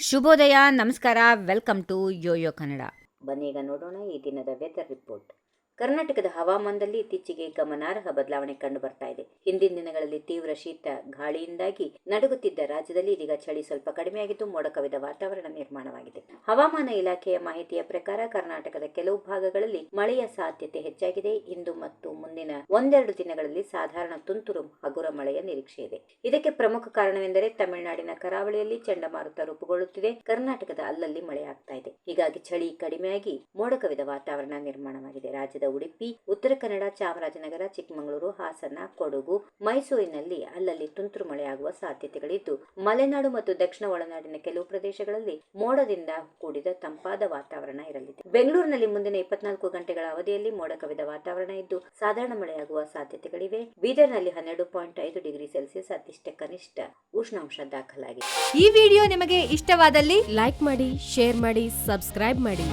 ಶುಭೋದಯ, ನಮಸ್ಕಾರ, welcome to Yoyo Kannada. ಬನ್ನೀಗ ನೋಡೋಣ ಈ ದಿನದ ವೆದರ್ ರಿಪೋರ್ಟ್. ಕರ್ನಾಟಕದ ಹವಾಮಾನದಲ್ಲಿ ಇತ್ತೀಚೆಗೆ ಗಮನಾರ್ಹ ಬದಲಾವಣೆ ಕಂಡು ಬರ್ತಾ ಇದೆ. ಹಿಂದಿನ ದಿನಗಳಲ್ಲಿ ತೀವ್ರ ಶೀತ ಗಾಳಿಯಿಂದಾಗಿ ನಡುಗುತ್ತಿದ್ದ ರಾಜ್ಯದಲ್ಲಿ ಇದೀಗ ಚಳಿ ಸ್ವಲ್ಪ ಕಡಿಮೆಯಾಗಿದ್ದು ಮೋಡ ಕವಿದ ವಾತಾವರಣ ನಿರ್ಮಾಣವಾಗಿದೆ. ಹವಾಮಾನ ಇಲಾಖೆಯ ಮಾಹಿತಿಯ ಪ್ರಕಾರ ಕರ್ನಾಟಕದ ಕೆಲವು ಭಾಗಗಳಲ್ಲಿ ಮಳೆಯ ಸಾಧ್ಯತೆ ಹೆಚ್ಚಾಗಿದೆ. ಇಂದು ಮತ್ತು ಮುಂದಿನ ಒಂದೆರಡು ದಿನಗಳಲ್ಲಿ ಸಾಧಾರಣ ತುಂತುರು ಹಗುರ ಮಳೆಯ ನಿರೀಕ್ಷೆ ಇದೆ. ಇದಕ್ಕೆ ಪ್ರಮುಖ ಕಾರಣವೆಂದರೆ ತಮಿಳುನಾಡಿನ ಕರಾವಳಿಯಲ್ಲಿ ಚಂಡಮಾರುತ ರೂಪುಗೊಳ್ಳುತ್ತಿದೆ. ಕರ್ನಾಟಕದ ಅಲ್ಲಲ್ಲಿ ಮಳೆ ಆಗ್ತಾ ಇದೆ. ಹೀಗಾಗಿ ಚಳಿ ಕಡಿಮೆಯಾಗಿ ಮೋಡ ಕವಿದ ವಾತಾವರಣ ನಿರ್ಮಾಣವಾಗಿದೆ. ರಾಜ್ಯದ ಉಡುಪಿ, ಉತ್ತರ ಕನ್ನಡ, ಚಾಮರಾಜನಗರ, ಚಿಕ್ಕಮಗಳೂರು, ಹಾಸನ, ಕೊಡಗು, ಮೈಸೂರಿನಲ್ಲಿ ಅಲ್ಲಲ್ಲಿ ತುಂತುರು ಮಳೆಯಾಗುವ ಸಾಧ್ಯತೆಗಳಿದ್ದು, ಮಲೆನಾಡು ಮತ್ತು ದಕ್ಷಿಣ ಒಳನಾಡಿನ ಕೆಲವು ಪ್ರದೇಶಗಳಲ್ಲಿ ಮೋಡದಿಂದ ಕೂಡಿದ ತಂಪಾದ ವಾತಾವರಣ ಇರಲಿದೆ. ಬೆಂಗಳೂರಿನಲ್ಲಿ ಮುಂದಿನ 24 ಗಂಟೆಗಳ ಅವಧಿಯಲ್ಲಿ ಮೋಡ ಕವಿದ ವಾತಾವರಣ ಇದ್ದು ಸಾಧಾರಣ ಮಳೆಯಾಗುವ ಸಾಧ್ಯತೆಗಳಿವೆ. ಬೀದರ್ನಲ್ಲಿ 12.5 ಡಿಗ್ರಿ ಸೆಲ್ಸಿಯಸ್ ಅತಿಷ್ಟ ಕನಿಷ್ಠ ಉಷ್ಣಾಂಶ ದಾಖಲಾಗಿದೆ. ಈ ವಿಡಿಯೋ ನಿಮಗೆ ಇಷ್ಟವಾದಲ್ಲಿ ಲೈಕ್ ಮಾಡಿ, ಶೇರ್ ಮಾಡಿ, ಸಬ್ಸ್ಕ್ರೈಬ್ ಮಾಡಿ.